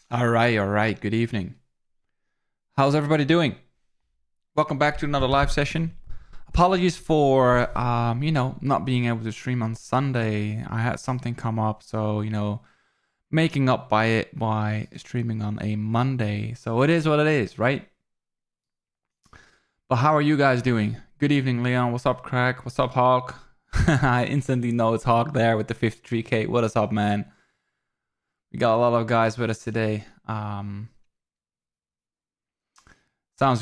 All right. Good evening. How's everybody doing? Welcome back to another live session. Apologies for not being able to stream on Sunday. I had something come up, so making up by it by streaming on a Monday. So it is what it is, right? But how are you guys doing? Good evening, Leon. What's up, Crack? What's up, Hawk? I instantly know it's Hawk there with the 53k. What is up, man? We got a lot of guys with us today. Sounds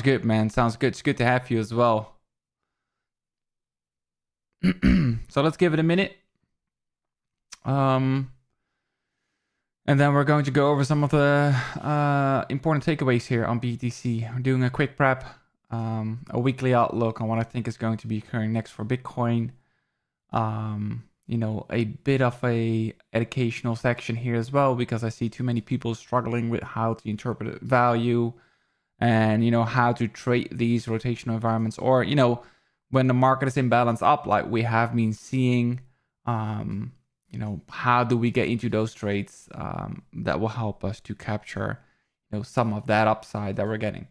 good, man. Sounds good. It's good to have you as well. So let's give it a minute. And then we're going to go over some of the important takeaways here on BTC. We're doing a quick prep, a weekly outlook on what I think is going to be occurring next for Bitcoin. A bit of a educational section here as well, because I see too many people struggling with how to interpret value and how to trade these rotational environments, or when the market is in balance up like we have been seeing. How do we get into those trades that will help us to capture some of that upside that we're getting.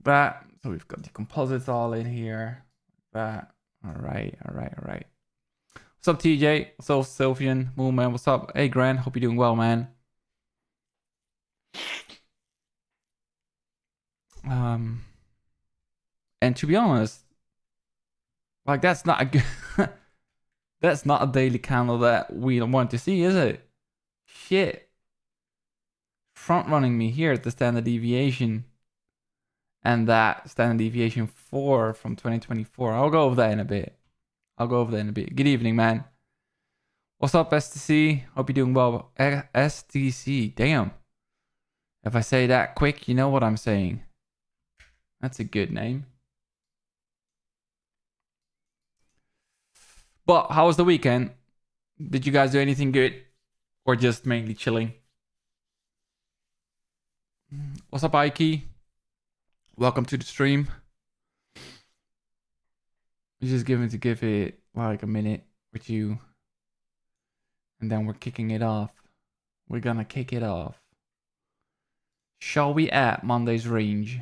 But so we've got the composites all in here. But all right. What's up, TJ? What's up, Sylvian? Moonman? What's up? Hey, Grant. Hope you're doing well, man. And to be honest, like that's not a good that's not a daily candle that we want to see, is it? Shit. Front running me here at the standard deviation. And that standard deviation 4 from 2024. I'll go over that in a bit. Good evening, man. What's up, STC? Hope you're doing well. STC. Damn. If I say that quick, you know what I'm saying. That's a good name. But how was the weekend? Did you guys do anything good? Or just mainly chilling? What's up, Ike? Welcome to the stream. We're just give it like a minute with you. And then we're kicking it off. We're gonna kick it off. Shall we at Monday's range?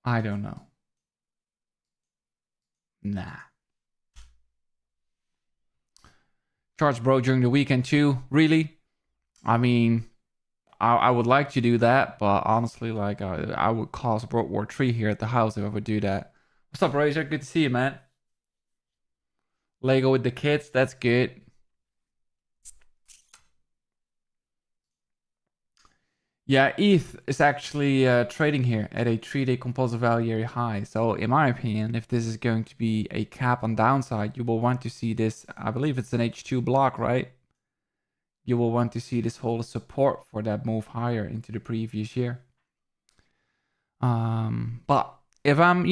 I don't know. Nah. Charts broke during the weekend too. Really? I mean, I would like to do that, but honestly, like I would cause World War III here at the house if I would do that. What's up, Razor? Good to see you, man. Lego with the kids. That's good. Yeah, ETH is actually trading here at a 3-day composite value area high. So in my opinion, if this is going to be a cap on downside, you will want to see this. I believe it's an H2 block, right? You will want to see this hold support for that move higher into the previous year. But if I'm,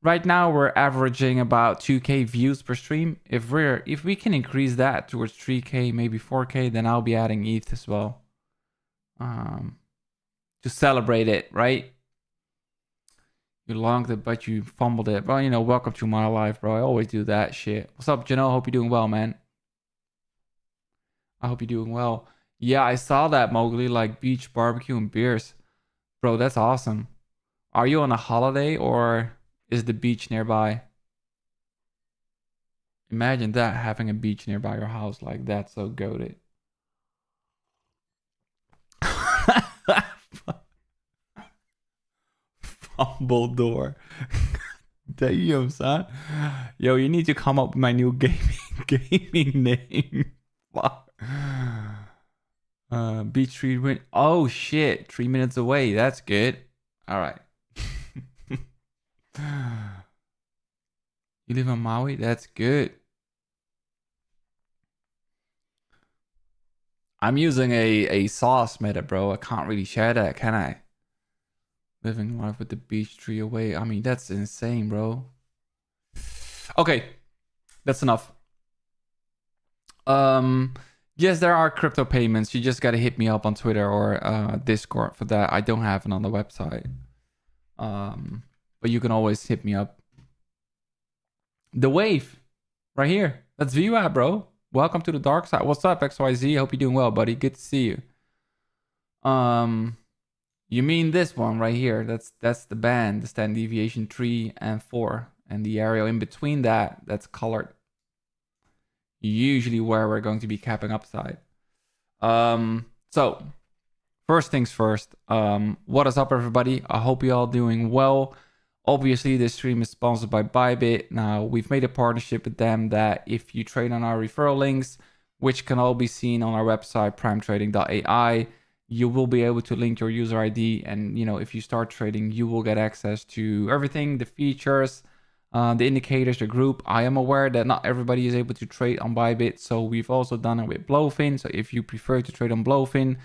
right now we're averaging about 2K views per stream. If we can increase that towards 3K, maybe 4K, then I'll be adding ETH as well. To celebrate it, right? You longed it, but you fumbled it. Well, welcome to my life, bro. I always do that shit. What's up, Jano? Hope you're doing well, man. I hope you're doing well. Yeah, I saw that, Mowgli, like beach, barbecue, and beers. Bro, that's awesome. Are you on a holiday or is the beach nearby? Imagine that, having a beach nearby your house. Like, that's so goated. Fumble door. Damn, son. Yo, you need to come up with my new gaming name. Fuck. Beach tree win. Oh shit, 3 minutes away. That's good. All right. You live on Maui? That's good. I'm using a sauce meta, bro. I can't really share that, can I? Living life with the beach tree away. I mean, that's insane, bro. Okay, that's enough. Yes, there are crypto payments. You just gotta hit me up on Twitter or Discord for that. I don't have it on the website. But you can always hit me up. The wave, right here. That's VWAP, bro. Welcome to the dark side. What's up, XYZ? Hope you're doing well, buddy. Good to see you. You mean this one right here? That's the band, the standard deviation 3 and 4, and the area in between that's colored. Usually where we're going to be capping upside. So first things first. What is up, everybody? I hope you all doing well. Obviously, this stream is sponsored by Bybit. Now, we've made a partnership with them that if you trade on our referral links, which can all be seen on our website, primetrading.ai, you will be able to link your user ID. And, if you start trading, you will get access to everything, the features, the indicators, the group. I am aware that not everybody is able to trade on Bybit. So we've also done it with Blowfin. So if you prefer to trade on Blowfin,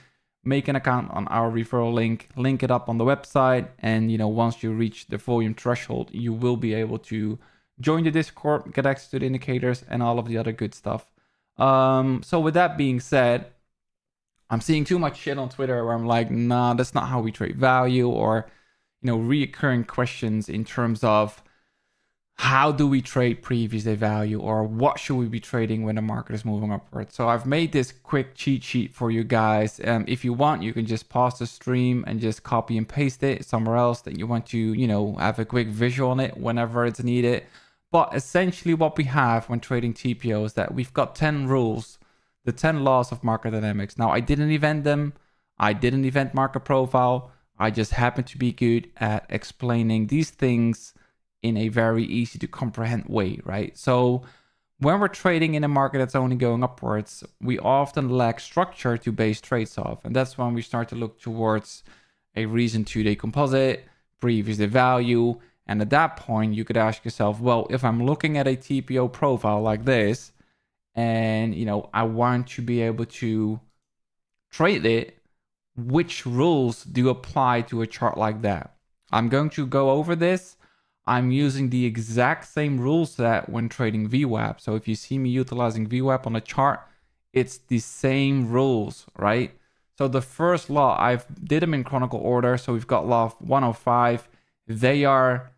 make an account on our referral link it up on the website, and once you reach the volume threshold, you will be able to join the Discord, get access to the indicators and all of the other good stuff. So with that being said, I'm seeing too much shit on Twitter where I'm like, nah, that's not how we trade value, or reoccurring questions in terms of how do we trade previous day value, or what should we be trading when the market is moving upward? So I've made this quick cheat sheet for you guys. If you want, you can just pause the stream and just copy and paste it somewhere else that you want to, have a quick visual on it whenever it's needed. But essentially what we have when trading TPO is that we've got 10 rules, the 10 laws of market dynamics. Now, I didn't invent them. I didn't invent market profile. I just happen to be good at explaining these things in a very easy to comprehend way, right? So when we're trading in a market that's only going upwards, we often lack structure to base trades off. And that's when we start to look towards a reason 2-day composite, previous day value. And at that point, you could ask yourself, well, if I'm looking at a TPO profile like this, and I want to be able to trade it, which rules do apply to a chart like that? I'm going to go over this. I'm using the exact same rule set when trading VWAP. So if you see me utilizing VWAP on a chart, it's the same rules, right? So the first law, I've did them in chronicle order. So we've got law 105. They are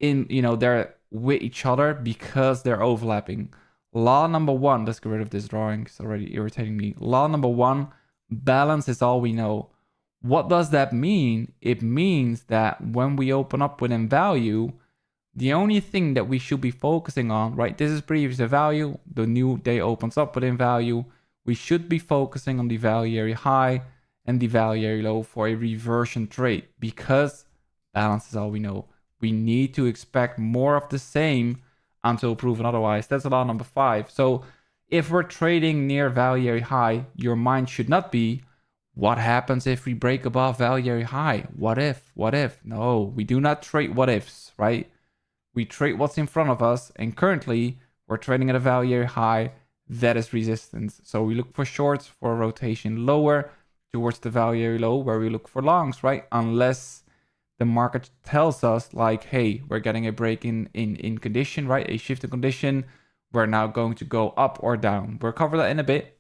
they're with each other because they're overlapping. Law number 1, let's get rid of this drawing. It's already irritating me. Law number 1, balance is all we know. What does that mean? It means that when we open up within value, the only thing that we should be focusing on, right? This is previous value. The new day opens up within value. We should be focusing on the value area high and the value area low for a reversion trade, because balance is all we know. We need to expect more of the same until proven otherwise. That's law number 5. So if we're trading near value area high, your mind should not be, what happens if we break above value area high? What if? What if? No, we do not trade what ifs, right? We trade what's in front of us, and currently we're trading at a value area high that is resistance. So we look for shorts for a rotation lower towards the value area low, where we look for longs, right? Unless the market tells us like, hey, we're getting a break in condition, right? A shift in condition. We're now going to go up or down. We'll cover that in a bit,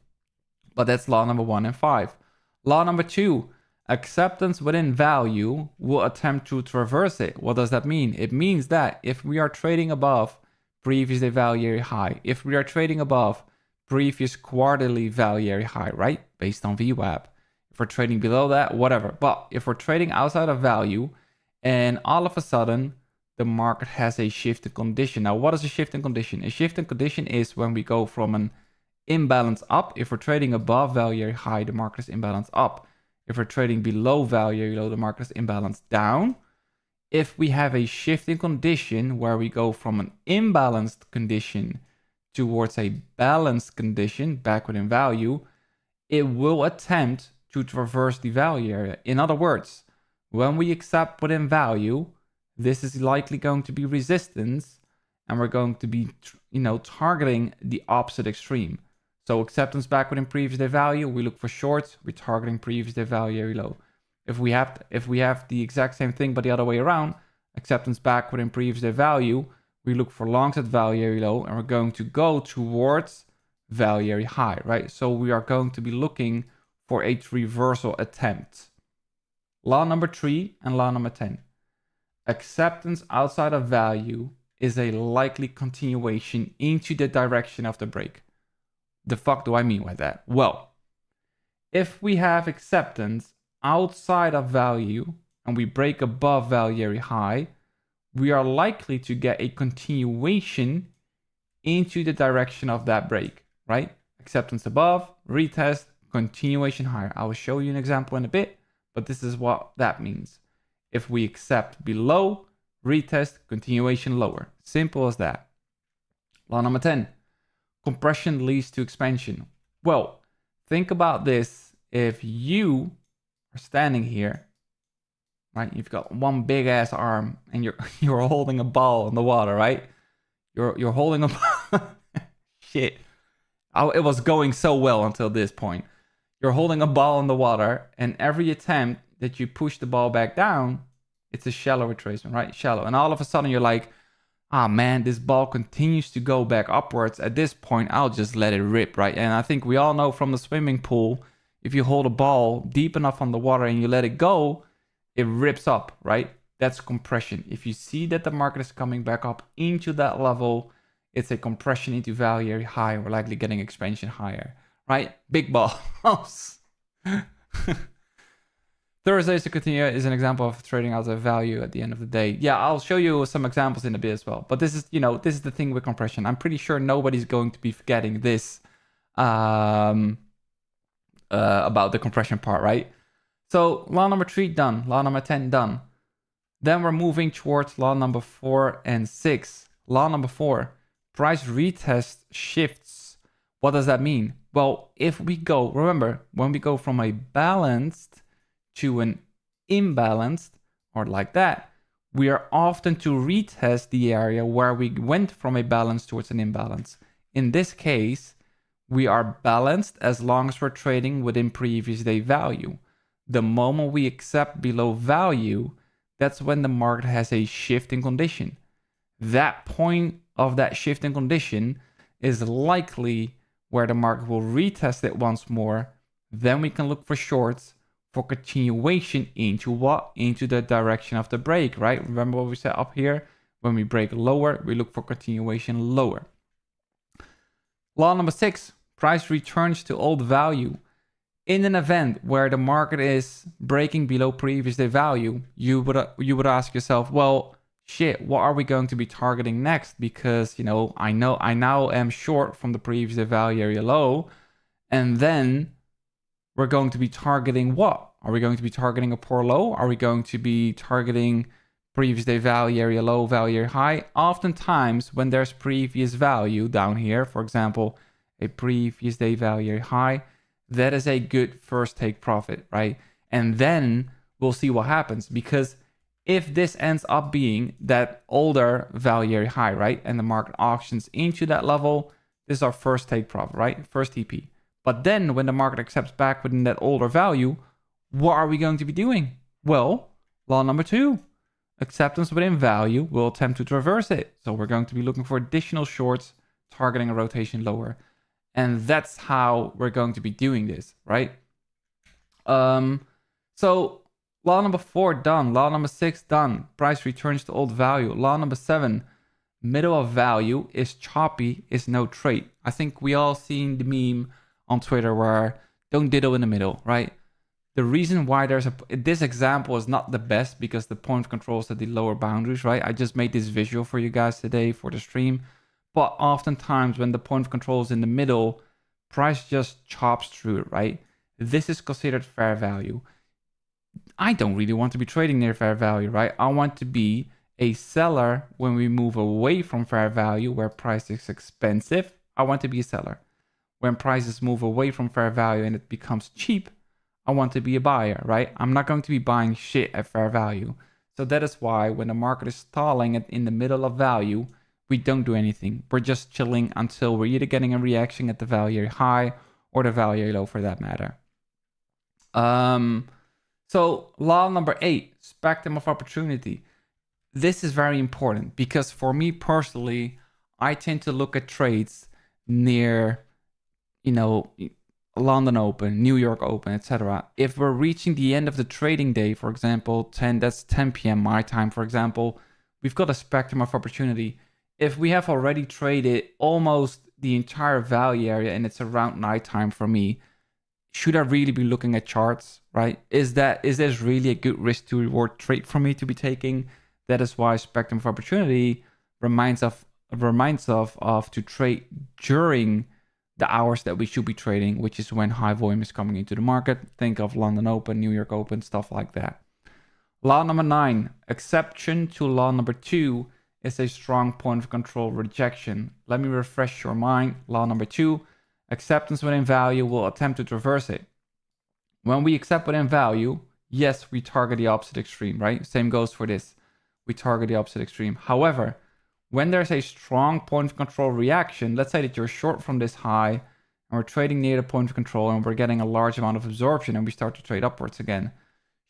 but that's law number 1 and 5. Law number 2, acceptance within value will attempt to traverse it. What does that mean? It means that if we are trading above previous day value area high, if we are trading above previous quarterly value area high, right? Based on VWAP. If we're trading below that, whatever. But if we're trading outside of value and all of a sudden the market has a shift in condition. Now, what is a shift in condition? A shift in condition is when we go from an imbalance up. If we're trading above value area high, the market is imbalance up. If we're trading below value area low, the market is imbalance down. If we have a shift in condition where we go from an imbalanced condition towards a balanced condition back within value, it will attempt to traverse the value area. In other words, when we accept within value, this is likely going to be resistance, and we're going to be targeting the opposite extreme. So acceptance back within previous day value, we look for shorts, we're targeting previous day value area low. If we have the exact same thing but the other way around, acceptance back within previous day value, we look for longs at value area low, and we're going to go towards value area high, right? So we are going to be looking for a reversal attempt. Law number 3 and law number 10. Acceptance outside of value is a likely continuation into the direction of the break. The fuck do I mean by that? Well, if we have acceptance outside of value and we break above value area high, we are likely to get a continuation into the direction of that break, right? Acceptance above, retest, continuation higher. I will show you an example in a bit, but this is what that means. If we accept below, retest, continuation lower. Simple as that. Law number 10. Compression leads to expansion. Well, think about this. If you are standing here, right? You've got one big ass arm and you're holding a ball in the water, right? You're holding a shit. It was going so well until this point. You're holding a ball in the water, and every attempt that you push the ball back down, it's a shallow retracement, right? Shallow. And all of a sudden you're like, ah, man, this ball continues to go back upwards. At this point, I'll just let it rip, right? And I think we all know from the swimming pool, if you hold a ball deep enough on the water and you let it go, it rips up, right? That's compression. If you see that the market is coming back up into that level, it's a compression into value area high. We're likely getting expansion higher, right? Big balls. Thursdays to continue is an example of trading out of value at the end of the day. Yeah, I'll show you some examples in a bit as well. But this is, this is the thing with compression. I'm pretty sure nobody's going to be forgetting this about the compression part, right? So law number 3 done, law number 10 done. Then we're moving towards law number 4 and 6. Law number 4, price retest shifts. What does that mean? Well, if we go, remember, when we go from a balanced to an imbalanced, or like that, we are often to retest the area where we went from a balance towards an imbalance. In this case, we are balanced as long as we're trading within previous day value. The moment we accept below value, that's when the market has a shift in condition. That point of that shift in condition is likely where the market will retest it once more. Then we can look for shorts for continuation into what? Into the direction of the break, right? Remember what we said up here? When we break lower, we look for continuation lower. Law number 6, price returns to old value. In an event where the market is breaking below previous day value, you would ask yourself, well, shit, what are we going to be targeting next? Because, I now am short from the previous day value area low, and then we're going to be targeting what? Are we going to be targeting a poor low? Are we going to be targeting previous day value area low, value area high? Oftentimes, when there's previous value down here, for example, a previous day value area high, that is a good first take profit, right? And then we'll see what happens, because if this ends up being that older value area high, right, and the market auctions into that level, this is our first take profit, right? First TP. But then when the market accepts back within that older value, what are we going to be doing? Well, law number 2, acceptance within value will attempt to traverse it. So we're going to be looking for additional shorts, targeting a rotation lower. And that's how we're going to be doing this, right? So law number 4 done. Law number 6 done. Price returns to old value. Law number 7, middle of value is choppy, is no trade. I think we all seen the meme on Twitter where don't diddle in the middle, right? The reason why this example is not the best because the point of control is at the lower boundaries, right? I just made this visual for you guys today for the stream. But oftentimes when the point of control is in the middle, price just chops through it, right? This is considered fair value. I don't really want to be trading near fair value, right? I want to be a seller when we move away from fair value where price is expensive. I want to be a seller. When prices move away from fair value and it becomes cheap, I want to be a buyer, right? I'm not going to be buying shit at fair value. So that is why when the market is stalling in the middle of value, we don't do anything. We're just chilling until we're either getting a reaction at the value high or the value low for that matter. So law number 8, spectrum of opportunity. This is very important because for me personally, I tend to look at trades near, London Open, New York Open, etc. If we're reaching the end of the trading day, for example, that's 10 p.m. my time, for example, we've got a spectrum of opportunity. if we have already traded almost the entire value area and it's around nighttime for me, should I really be looking at charts, right? Is this really a good risk to reward trade for me to be taking? That is why spectrum of opportunity reminds of to trade during the hours that we should be trading, which is when high volume is coming into the market. Think of London Open, New York Open, stuff like that. Law number 9, exception to law number 2 is a strong point of control rejection. Let me refresh your mind. Law number 2, acceptance within value will attempt to traverse it. When we accept within value, yes, we target the opposite extreme, right? Same goes for this. We target the opposite extreme. However, when there's a strong point of control reaction, let's say that you're short from this high and we're trading near the point of control and we're getting a large amount of absorption and we start to trade upwards again.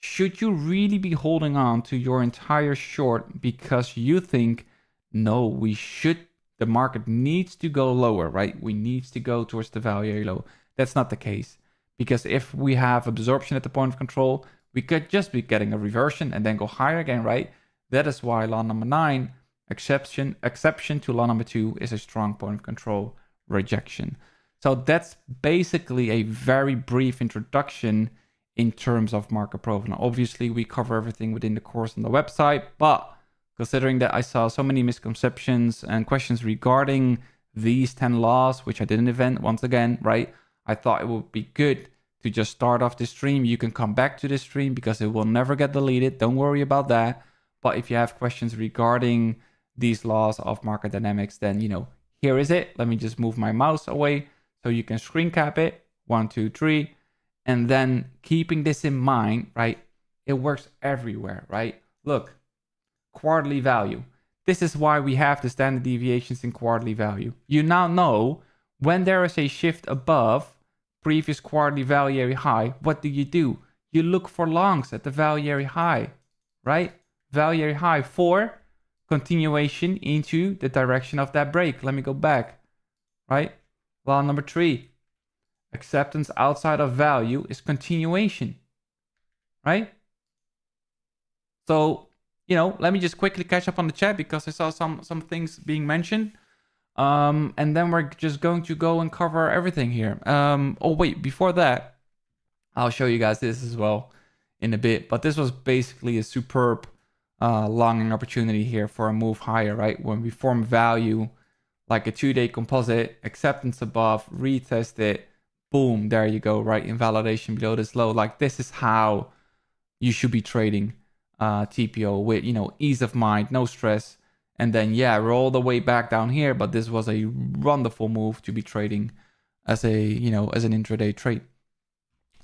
Should you really be holding on to your entire short because you think, no, the market needs to go lower, right? We need to go towards the value area low. That's not the case. Because if we have absorption at the point of control, we could just be getting a reversion and then go higher again, right? That is why law number 9, exception to law number 2 is a strong point of control rejection. So that's basically a very brief introduction in terms of market profile. Now, obviously, we cover everything within the course on the website, but considering that I saw so many misconceptions and questions regarding these 10 laws, which I didn't invent once again, right? I thought it would be good to just start off this stream. You can come back to this stream because it will never get deleted. Don't worry about that. But if you have questions regarding these laws of market dynamics, then, here is it. Let me just move my mouse away so you can screen cap it. 1, 2, 3. And then keeping this in mind, right? It works everywhere, right? Look, quarterly value. This is why we have the standard deviations in quarterly value. You now know when there is a shift above previous quarterly value area high, what do? You look for longs at the value area high, right? Value area high for continuation into the direction of that break. Let me go back, right? Law number 3, acceptance outside of value is continuation, right? So, let me just quickly catch up on the chat because I saw some things being mentioned. And then we're just going to go and cover everything here. Oh, wait, before that, I'll show you guys this as well in a bit. But this was basically a superb longing opportunity here for a move higher, right? When we form value, like a 2-day composite, acceptance above, retest it, boom, there you go, right? Invalidation below this low. Like, this is how you should be trading TPO with, ease of mind, no stress. And then, we're all the way back down here, but this was a wonderful move to be trading as as an intraday trade.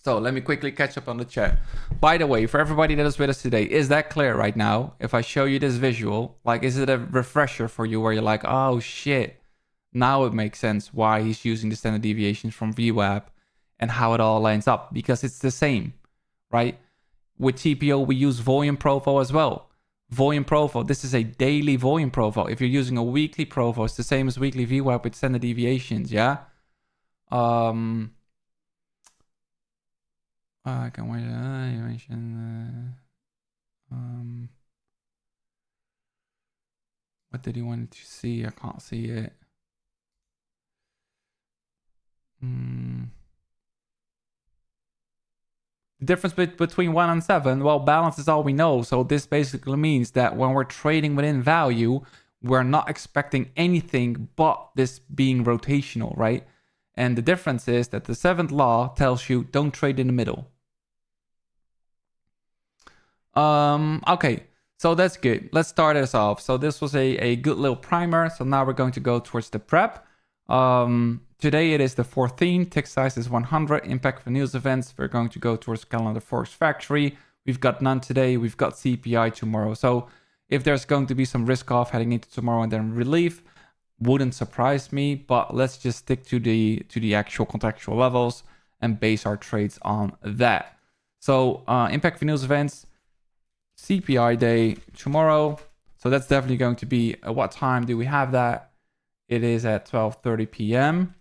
So let me quickly catch up on the chat. By the way, for everybody that is with us today, is that clear right now? If I show you this visual, like, is it a refresher for you where you're like, oh shit, now it makes sense why he's using the standard deviations from VWAP and how it all lines up? Because it's the same, right? With TPO, we use volume profile as well. Volume profile, this is a daily volume profile. If you're using a weekly profile, it's the same as weekly VWAP with standard deviations, yeah? I can wait. You mentioned. What did he want to see? I can't see it. The difference between 1 and 7, well, balance is all we know. So this basically means that when we're trading within value, we're not expecting anything but this being rotational, right? And the difference is that the 7th law tells you don't trade in the middle. Okay, so that's good. Let's start this off. So this was a good little primer. So now we're going to go towards the prep. Today it is the 14th, tick size is 100, impact for news events. We're going to go towards calendar Forex Factory. We've got none today, we've got CPI tomorrow. So if there's going to be some risk off heading into tomorrow and then relief, wouldn't surprise me, but let's just stick to the actual contractual levels and base our trades on that. So impact for news events, CPI day tomorrow. So that's definitely going to be, what time do we have that? It is at 12:30 p.m.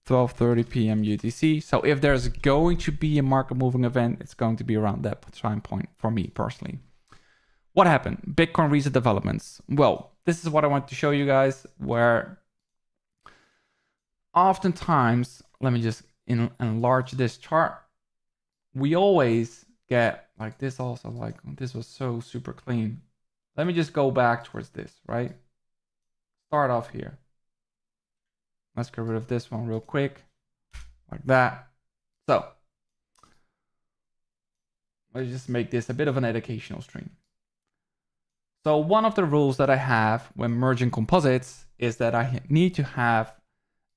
12:30 p.m. UTC. So if there's going to be a market moving event, it's going to be around that time point for me personally. What happened? Bitcoin recent developments. Well, this is what I want to show you guys, where oftentimes, let me just enlarge this chart. We always get like this also, like this was so super clean. Let me just go back towards this, right? Start off here. Let's get rid of this one real quick, like that. So let's just make this a bit of an educational stream. So one of the rules that I have when merging composites is that I need to have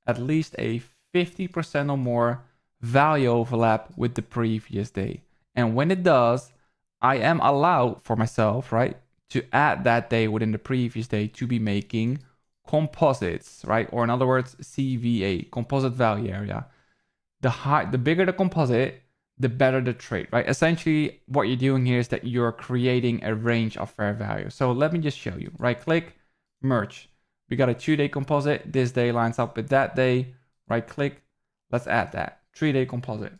at least a 50% or more value overlap with the previous day. And when it does, I am allowed for myself, right, to add that day within the previous day to be making composites, right? Or in other words, CVA, composite value area. The bigger the composite, the better the trade, right? Essentially, what you're doing here is that you're creating a range of fair value. So let me just show you. Right click, merge. We got a 2-day composite. This day lines up with that day. Right click, let's add that. 3-day composite.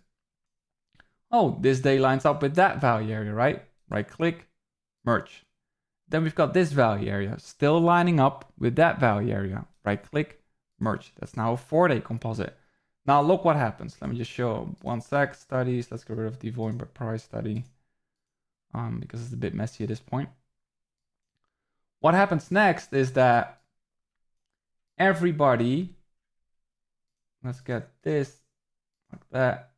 Oh, this day lines up with that value area, right? Right click, merge. Then we've got this value area still lining up with that value area. Right click, merge. That's now a 4-day composite. Now look what happens. Let me just show 1 sec studies. Let's get rid of the volume by price study because it's a bit messy at this point. What happens next is that everybody, let's get this like that.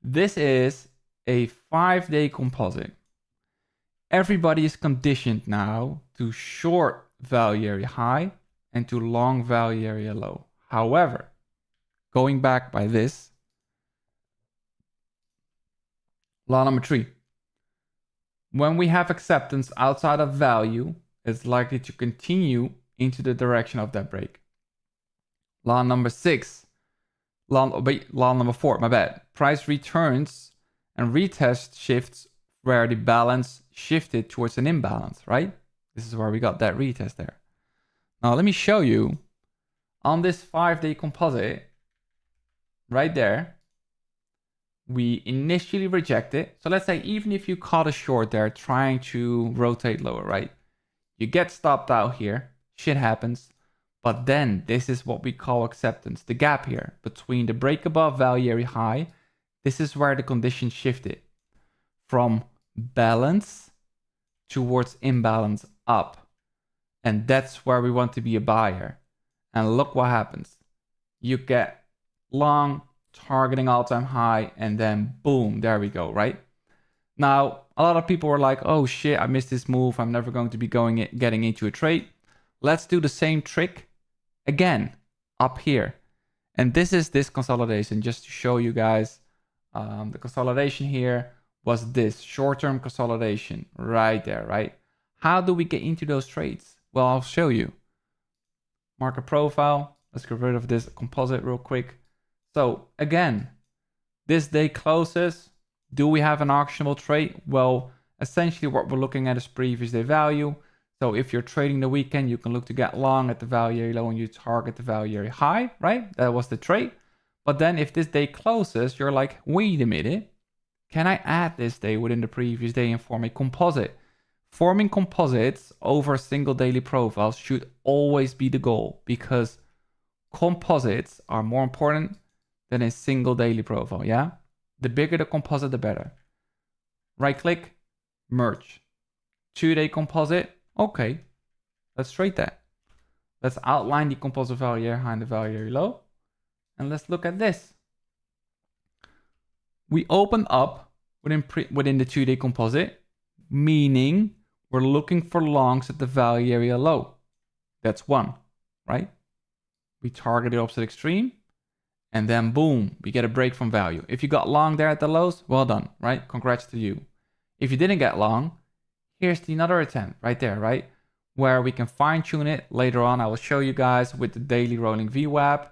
This is a 5-day composite. Everybody is conditioned now to short value area high and to long value area low. However, going back by this, law number 3. When we have acceptance outside of value, it's likely to continue into the direction of that break. Law number 6. Law number 4, my bad. Price returns and retest shifts where the balance shifted towards an imbalance, right? This is where we got that retest there. Now let me show you on this 5-day composite right there. We initially reject it. So let's say even if you caught a short there trying to rotate lower, right? You get stopped out here, shit happens. But then this is what we call acceptance, the gap here between the break above value area high. This is where the condition shifted from balance towards imbalance up. And that's where we want to be a buyer. And look what happens. You get long, targeting all-time high, and then boom, there we go, right? Now, a lot of people were like, oh shit, I missed this move. I'm never going to be getting into a trade. Let's do the same trick again up here. And this is this consolidation, just to show you guys. The consolidation here was this short-term consolidation right there, right? How do we get into those trades? Well, I'll show you. Market profile. Let's get rid of this composite real quick. So again, this day closes. Do we have an auctionable trade? Well, essentially what we're looking at is previous day value. So if you're trading the weekend, you can look to get long at the value area low and you target the value area high, right? That was the trade. But then if this day closes, you're like, wait a minute. Can I add this day within the previous day and form a composite? Forming composites over single daily profiles should always be the goal because composites are more important than a single daily profile, yeah? The bigger the composite, the better. Right click, merge. 2-day composite, okay. Let's trade that. Let's outline the composite value area high and the value area low. And let's look at this. We open up within the 2-day composite, meaning we're looking for longs at the value area low. That's 1, right? We target the opposite extreme, and then boom, we get a break from value. If you got long there at the lows, well done, right? Congrats to you. If you didn't get long, here's another attempt right there, right? Where we can fine tune it later on. I will show you guys with the daily rolling VWAP,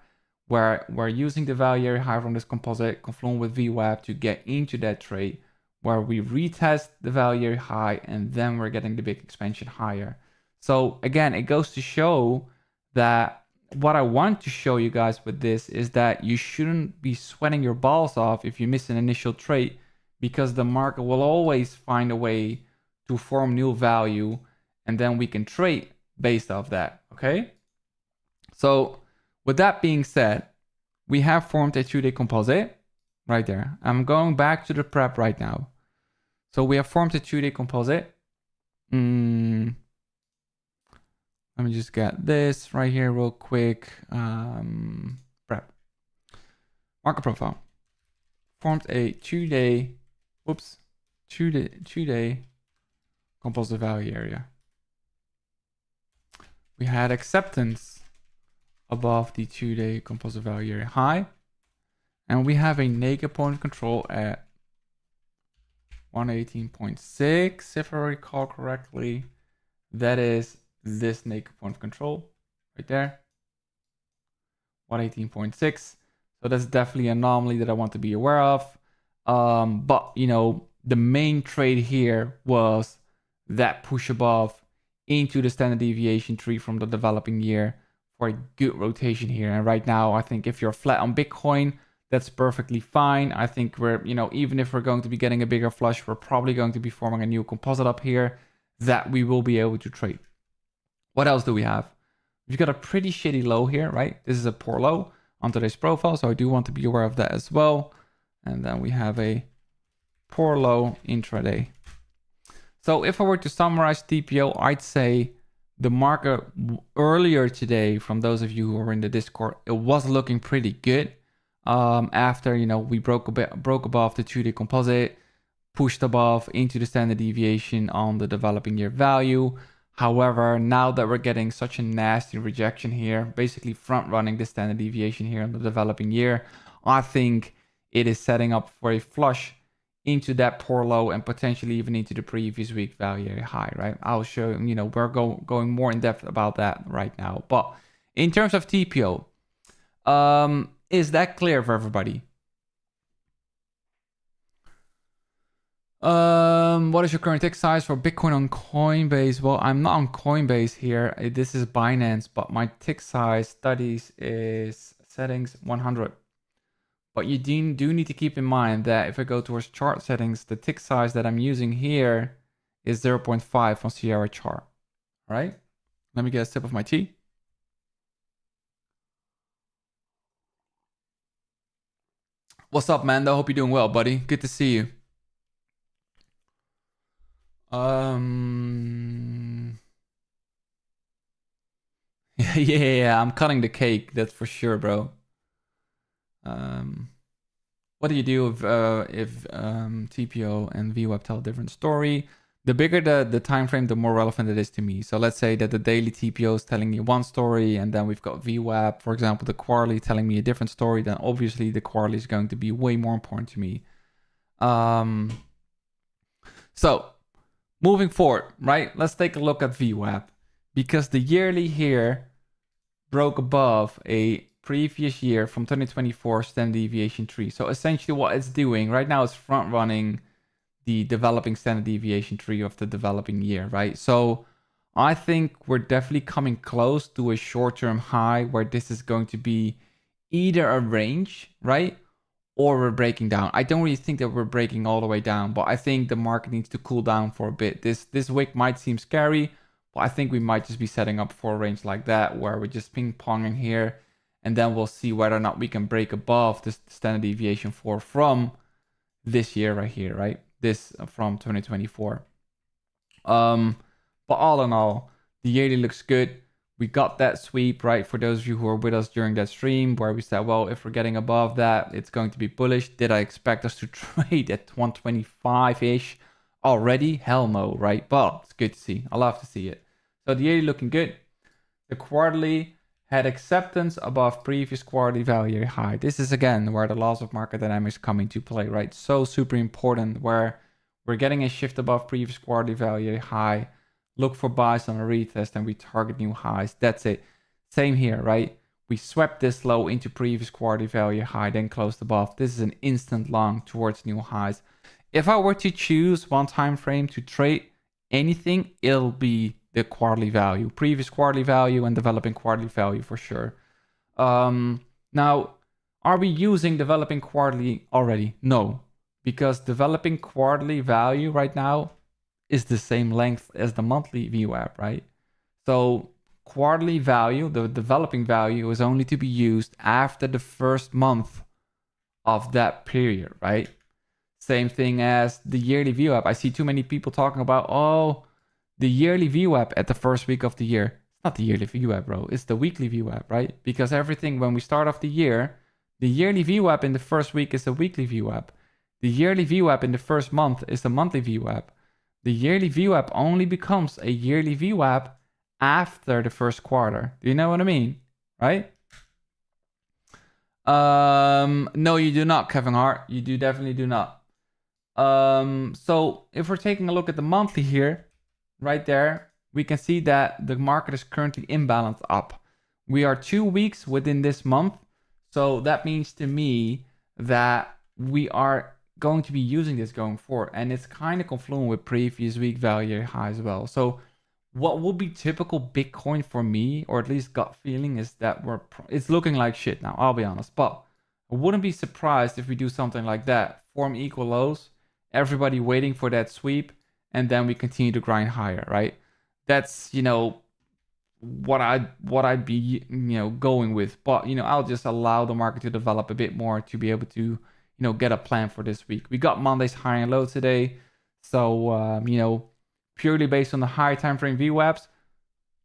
where we're using the value area high from this composite confluent with VWAP to get into that trade where we retest the value area high and then we're getting the big expansion higher. So again, it goes to show that what I want to show you guys with this is that you shouldn't be sweating your balls off if you miss an initial trade, because the market will always find a way to form new value and then we can trade based off that, okay? So with that being said, we have formed a 2-day composite right there. I'm going back to the prep right now. So we have formed a 2-day composite. Let me just get this right here real quick. Prep. Market profile. Formed a 2-day, 2-day composite value area. We had acceptance above the 2-day composite value area high. And we have a naked point of control at 118.6, if I recall correctly. That is this naked point of control right there. 118.6. So that's definitely an anomaly that I want to be aware of. But, you know, the main trade here was that push above into the standard deviation tree from the developing year for a good rotation here. And right now, I think if you're flat on Bitcoin, that's perfectly fine. I think we're, you know, even if we're going to be getting a bigger flush, we're probably going to be forming a new composite up here that we will be able to trade. What else do we have? We've got a pretty shitty low here, right? This is a poor low on today's profile, so I do want to be aware of that as well. And then we have a poor low intraday. So if I were to summarize TPO, I'd say the market earlier today, from those of you who are in the Discord, it was looking pretty good. After, you know, we broke above the 2-day composite, pushed above into the standard deviation on the developing year value. However, now that we're getting such a nasty rejection here, basically front running the standard deviation here on the developing year, I think it is setting up for a flush into that poor low and potentially even into the previous week value area high, right? I'll show you, know, we're going more in depth about that right now. But in terms of TPO, is that clear for everybody? What is your current tick size for Bitcoin on Coinbase? Well, I'm not on Coinbase here. This is Binance, but my tick size studies is settings 100. But you do need to keep in mind that if I go towards chart settings, the tick size that I'm using here is 0.5 on Sierra chart. All right, let me get a sip of my tea. What's up, Mando? Hope you're doing well, buddy. Good to see you. Yeah, I'm cutting the cake. That's for sure, bro. What do you do if TPO and VWAP tell a different story? The bigger the time frame, the more relevant it is to me. So let's say that the daily TPO is telling me one story, and then we've got VWAP, for example, the quarterly telling me a different story. Then obviously the quarterly is going to be way more important to me. So moving forward, right? Let's take a look at VWAP, because the yearly here broke above a previous year from 2024 standard deviation tree. So essentially what it's doing right now is front running the developing standard deviation tree of the developing year, right? So I think we're definitely coming close to a short-term high where this is going to be either a range, right? Or we're breaking down. I don't really think that we're breaking all the way down, but I think the market needs to cool down for a bit. This wick might seem scary, but I think we might just be setting up for a range like that where we're just ping-ponging here, and then we'll see whether or not we can break above this standard deviation 4 from this year right here, right? This from 2024. But all in all, the yearly looks good. We got that sweep, right? For those of you who were with us during that stream where we said, well, if we're getting above that, it's going to be bullish. Did I expect us to trade at 125-ish already? Hell no, right? But it's good to see. I love to see it. So the yearly looking good. The quarterly had acceptance above previous quarterly value high. This is again where the laws of market dynamics come into play, right? So super important, where we're getting a shift above previous quarterly value high. Look for buys on a retest and we target new highs. That's it. Same here, right? We swept this low into previous quarterly value high, then closed above. This is an instant long towards new highs. If I were to choose one time frame to trade anything, it'll be the quarterly value, previous quarterly value and developing quarterly value for sure. Now, are we using developing quarterly already? No, because developing quarterly value right now is the same length as the monthly VWAP, right? So quarterly value, the developing value, is only to be used after the first month of that period, right? Same thing as the yearly VWAP. I see too many people talking about, oh, the yearly VWAP at the first week of the year. It's not the yearly VWAP, bro. It's the weekly VWAP, right? Because everything, when we start off the yearly VWAP in the first week is the weekly VWAP. The yearly VWAP in the first month is the monthly VWAP. The yearly VWAP only becomes a yearly VWAP after the first quarter. Do you know what I mean? Right? No, you do not, Kevin Hart. You definitely do not. So if we're taking a look at the monthly here, right there, we can see that the market is currently imbalanced up. We are 2 weeks within this month. So that means to me that we are going to be using this going forward. And it's kind of confluent with previous week value high as well. So what will be typical Bitcoin for me, or at least gut feeling, is that it's looking like shit now, I'll be honest. But I wouldn't be surprised if we do something like that. Form equal lows, everybody waiting for that sweep, and then we continue to grind higher, right? That's, what I'd be, going with. But, I'll just allow the market to develop a bit more to be able to, get a plan for this week. We got Monday's high and low today. So, purely based on the high time frame VWAPs,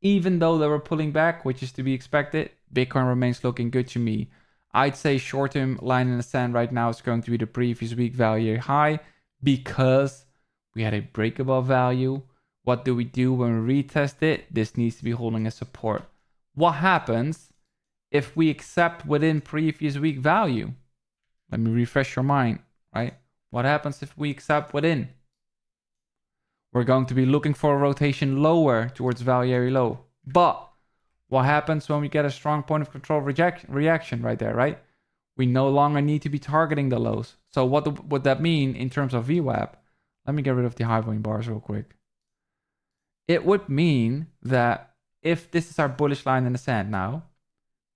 even though they were pulling back, which is to be expected, Bitcoin remains looking good to me. I'd say short-term line in the sand right now is going to be the previous week value high, because we had a break above value. What do we do when we retest it? This needs to be holding a support. What happens if we accept within previous week value? Let me refresh your mind, right? What happens if we accept within? We're going to be looking for a rotation lower towards value area low. But what happens when we get a strong point of control reaction right there, right? We no longer need to be targeting the lows. So what would that mean in terms of VWAP? Let me get rid of the high volume bars real quick. It would mean that if this is our bullish line in the sand now,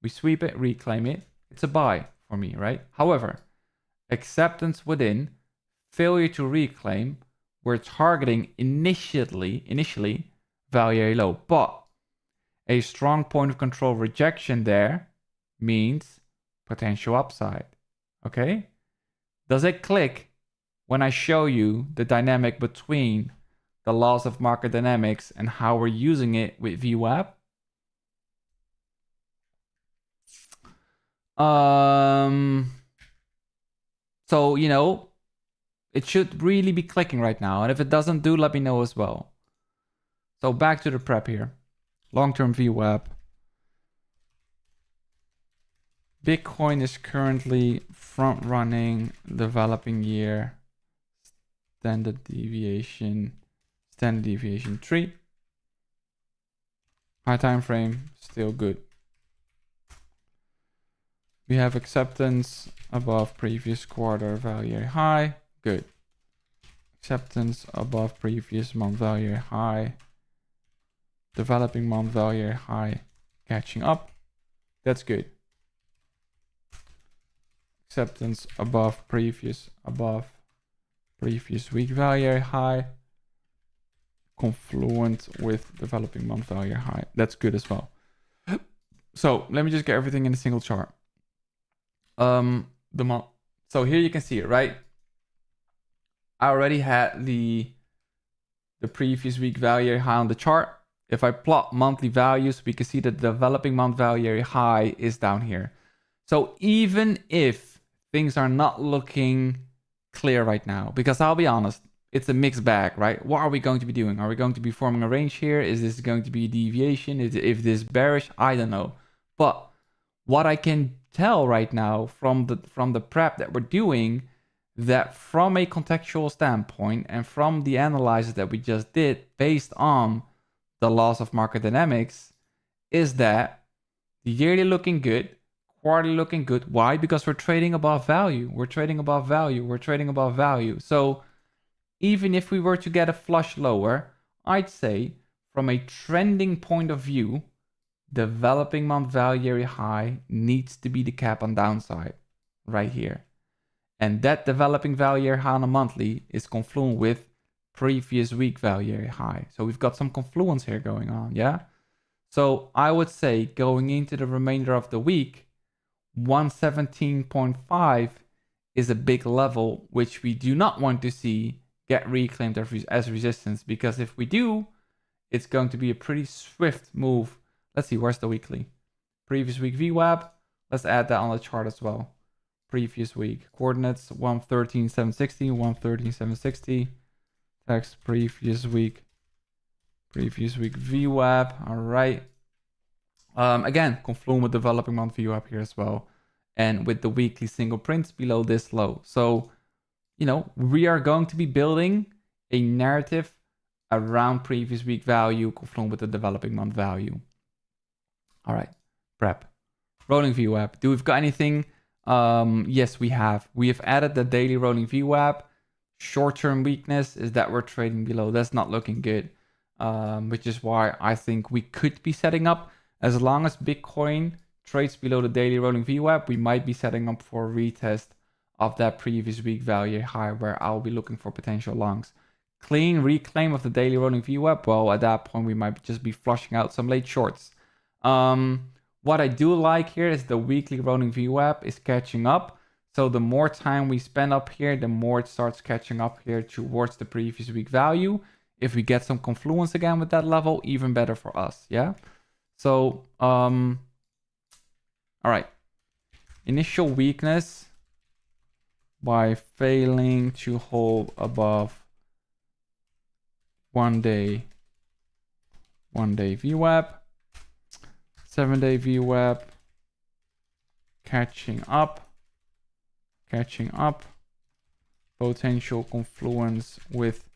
we sweep it, reclaim it, it's a buy for me, right? However, acceptance within, failure to reclaim, we're targeting initially value area low, but a strong point of control rejection there means potential upside. Okay? Does it click when I show you the dynamic between the laws of market dynamics and how we're using it with VWAP? So, it should really be clicking right now. And if it doesn't do, let me know as well. So back to the prep here. Long-term VWAP. Bitcoin is currently front-running developing year standard deviation 3. High time frame, still good. We have acceptance above previous quarter value high, good. Acceptance above previous month value high. Developing month value high, catching up. That's good. Acceptance above previous week value high, confluent with developing month value high. That's good as well. So let me just get everything in a single chart. So here you can see it, right? I already had the previous week value high on the chart. If I plot monthly values, we can see that the developing month value high is down here. So even if things are not looking clear right now, because I'll be honest, it's a mixed bag, right? What are we going to be doing? Are we going to be forming a range here? Is this going to be a deviation? If this bearish? I don't know. But what I can tell right now from the prep that we're doing, that from a contextual standpoint and from the analysis that we just did based on the laws of market dynamics, is that the yearly looking good, quarterly looking good. Why? Because we're trading above value. We're trading above value. We're trading above value. So even if we were to get a flush lower, I'd say from a trending point of view, developing month value area high needs to be the cap on downside right here. And that developing value area high on a monthly is confluent with previous week value high. So we've got some confluence here going on, yeah? So I would say going into the remainder of the week, 117.5 is a big level, which we do not want to see get reclaimed as resistance, because if we do, it's going to be a pretty swift move. Let's see, where's the weekly? Previous week VWAP. Let's add that on the chart as well. Previous week coordinates 113.760, 113.760. Text previous week VWAP. All right. Again, confluent with developing month VWAP here as well, and with the weekly single prints below this low. So, you know, we are going to be building a narrative around previous week value confluent with the developing month value. All right, prep. Rolling VWAP. Do we've got anything? Yes, we have. We have added the daily rolling VWAP. Short-term weakness is that we're trading below. That's not looking good, which is why I think we could be setting up, as long as Bitcoin trades below the daily rolling VWAP, we might be setting up for a retest of that previous week value high, where I'll be looking for potential longs. Clean reclaim of the daily rolling VWAP, well, at that point we might just be flushing out some late shorts. What I do like here is the weekly rolling VWAP is catching up. So the more time we spend up here, the more it starts catching up here towards the previous week value. If we get some confluence again with that level, even better for us, yeah? So, all right. Initial weakness by failing to hold above one day VWAP, 7-day VWAP, catching up, potential confluence with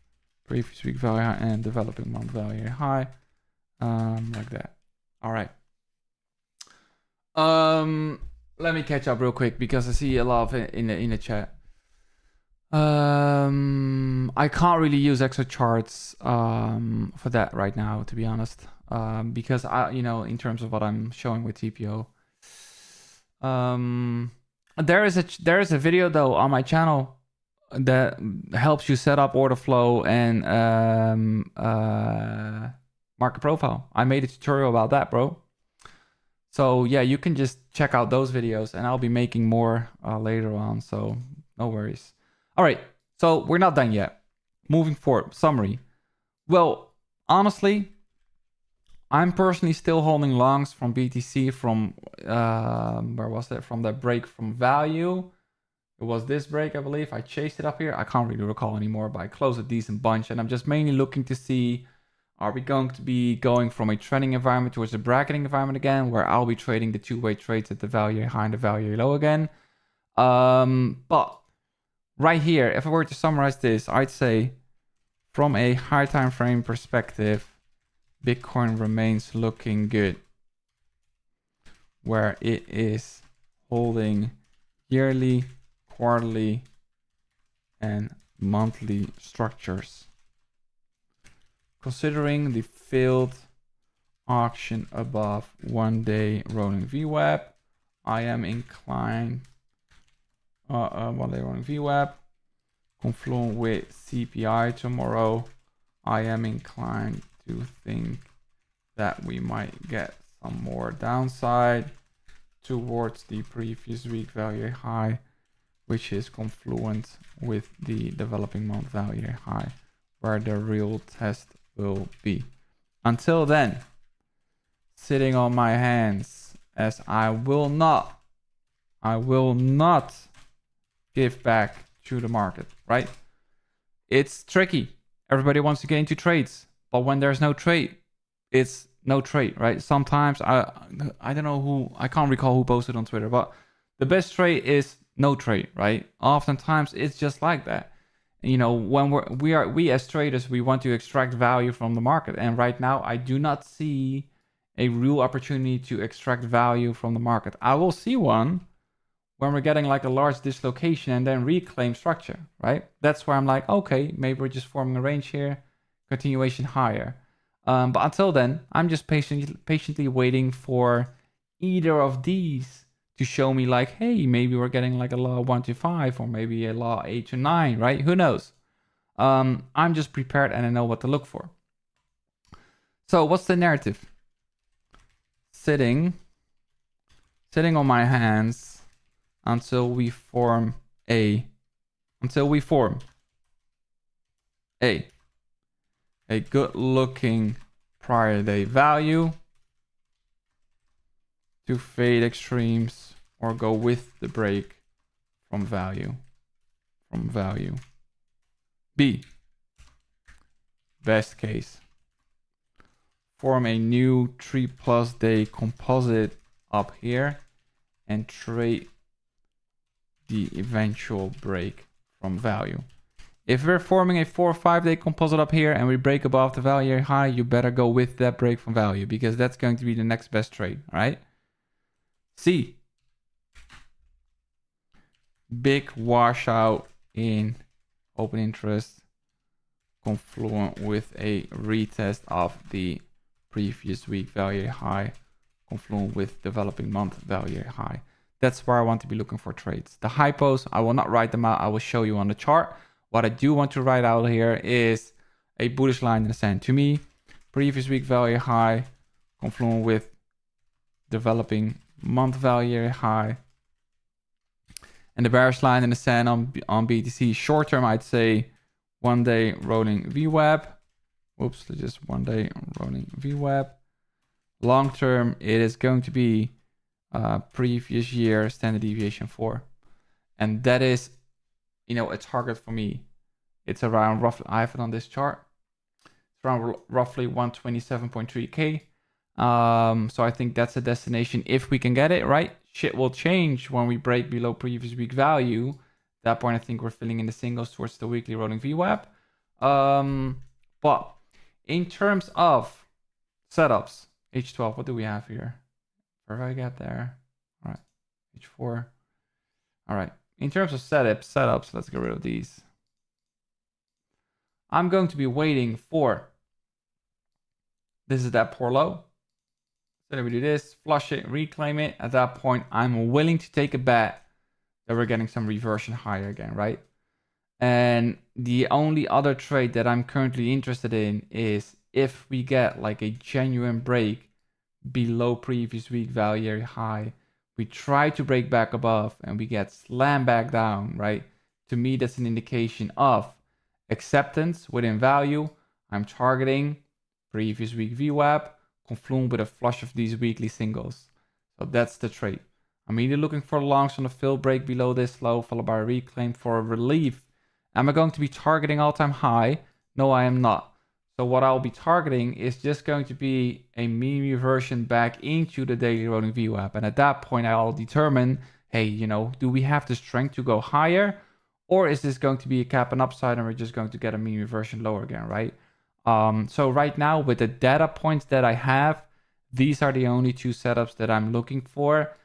previous week value high and developing month value high, like that. All right. Let me catch up real quick because I see a lot of it in the chat. I can't really use extra charts for that right now, to be honest, because in terms of what I'm showing with TPO. There is a video though on my channel that helps you set up order flow and market profile. I made a tutorial about that, bro. So yeah, you can just check out those videos, and I'll be making more later on, so no worries. All right, so we're not done yet. Moving forward, summary. Well, honestly, I'm personally still holding longs from BTC from, where was it? From that break from value. It was this break, I believe. I chased it up here. I can't really recall anymore, but I closed a decent bunch, and I'm just mainly looking to see, are we going to be going from a trending environment towards a bracketing environment again, where I'll be trading the two-way trades at the value high and the value low again. But right here, if I were to summarize this, I'd say from a high time frame perspective, Bitcoin remains looking good, where it is holding yearly, quarterly, and monthly structures. Considering the failed auction above 1-day rolling VWAP, I am inclined, 1-day rolling VWAP, confluent with CPI tomorrow, I am inclined to think that we might get some more downside towards the previous week value high, which is confluent with the developing month value high, where the real test will be. Until then, sitting on my hands, as I will not give back to the market, right? It's tricky. Everybody wants to get into trades, but when there's no trade, it's no trade, right? Sometimes I don't know who, I can't recall who posted on Twitter, but the best trade is no trade, right? Oftentimes it's just like that. You know, when we as traders, we want to extract value from the market, and right now I do not see a real opportunity to extract value from the market. I will see one when we're getting like a large dislocation and then reclaim structure, right? That's where I'm like, okay, maybe we're just forming a range here, continuation higher. But until then, I'm just patiently waiting for either of these to show me like, hey, maybe we're getting like a law 1 to 5 or maybe a law 8 to 9, right? Who knows? I'm just prepared and I know what to look for. So what's the narrative? Sitting on my hands until we form a good looking prior day value to fade extremes or go with the break from value. B, best case, form a new 3+ day composite up here and trade the eventual break from value. If we're forming a 4 or 5 day composite up here and we break above the value high, you better go with that break from value because that's going to be the next best trade, all right? C, big washout in open interest confluent with a retest of the previous week value high confluent with developing month value high. That's where I want to be looking for trades. The hypos, I will not write them out. I will show you on the chart. What I do want to write out here is a bullish line in the sand. To me, previous week value high confluent with developing month value high. And the bearish line in the sand on BTC. Short term, I'd say 1 day rolling VWAP. Oops, just 1 day rolling VWAP. Long term, it is going to be previous year standard deviation 4. And that is, you know, a target for me. It's around roughly, I have it on this chart. It's around roughly 127.3K. So I think that's a destination if we can get it, right? Shit will change when we break below previous week value. At that point, I think we're filling in the singles towards the weekly rolling VWAP. But in terms of setups, H12, what do we have here? Where do I get there? All right, H4. All right, in terms of setups, let's get rid of these. I'm going to be waiting for, this is that poor low. So we do this, flush it, reclaim it. At that point, I'm willing to take a bet that we're getting some reversion higher again, right? And the only other trade that I'm currently interested in is if we get like a genuine break below previous week value high, we try to break back above and we get slammed back down, right? To me, that's an indication of acceptance within value. I'm targeting previous week VWAP, confluent with a flush of these weekly singles. So that's the trade. I'm either looking for longs on a fill break below this low, followed by a reclaim for a relief. Am I going to be targeting all-time high? No, I am not. So what I'll be targeting is just going to be a mean reversion back into the daily rolling VWAP. And at that point, I'll determine, hey, you know, do we have the strength to go higher? Or is this going to be a cap and upside and we're just going to get a mean reversion lower again, right? So right now, with the data points that I have, these are the only two setups that I'm looking for.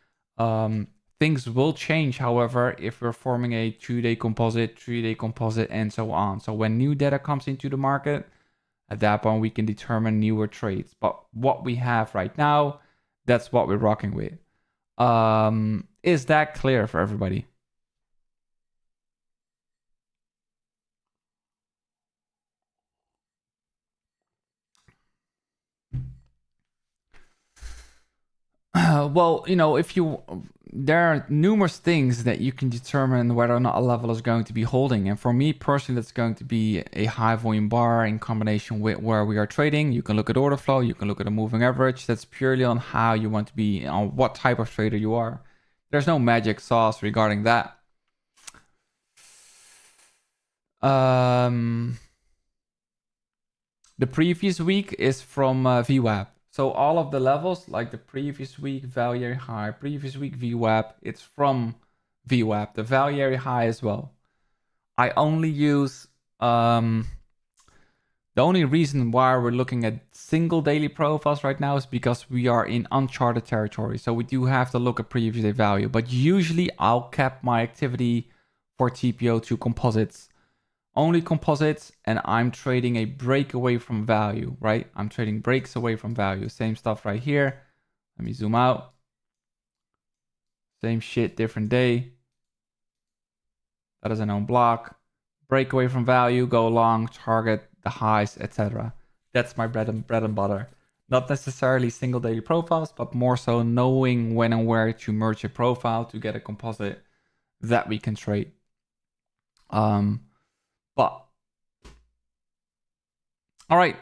Things will change, however, if we're forming a 2-day composite, 3-day composite, and so on. So when new data comes into the market, at that point, we can determine newer trades. But what we have right now, that's what we're rocking with. Is that clear for everybody? Well, you know, there are numerous things that you can determine whether or not a level is going to be holding. And for me personally, that's going to be a high volume bar in combination with where we are trading. You can look at order flow, you can look at a moving average. That's purely on how you want to be, on what type of trader you are. There's no magic sauce regarding that. The previous week is from VWAP. So all of the levels, like the previous week value area high, previous week VWAP, it's from VWAP, the value area high as well. I only use, the only reason why we're looking at single daily profiles right now is because we are in uncharted territory. So we do have to look at previous day value, but usually I'll cap my activity for TPO to composites. Only composites, and I'm trading a break away from value, right? I'm trading breaks away from value. Same stuff right here. Let me zoom out. Same shit, different day. That is a known block. break away from value, go long, target the highs, etc. That's my bread and butter. Not necessarily single daily profiles, but more so knowing when and where to merge a profile to get a composite that we can trade. But all right,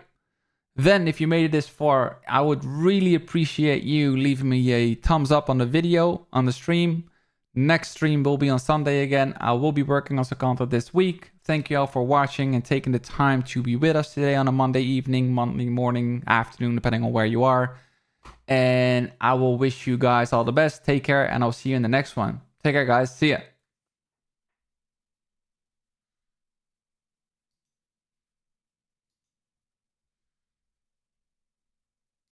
then if you made it this far, I would really appreciate you leaving me a thumbs up on the video, on the stream. Next stream will be on Sunday again. I will be working on some content this week. Thank you all for watching and taking the time to be with us today on a Monday evening, Monday morning, afternoon, depending on where you are. And I will wish you guys all the best. Take care, and I'll see you in the next one. Take care, guys. See ya.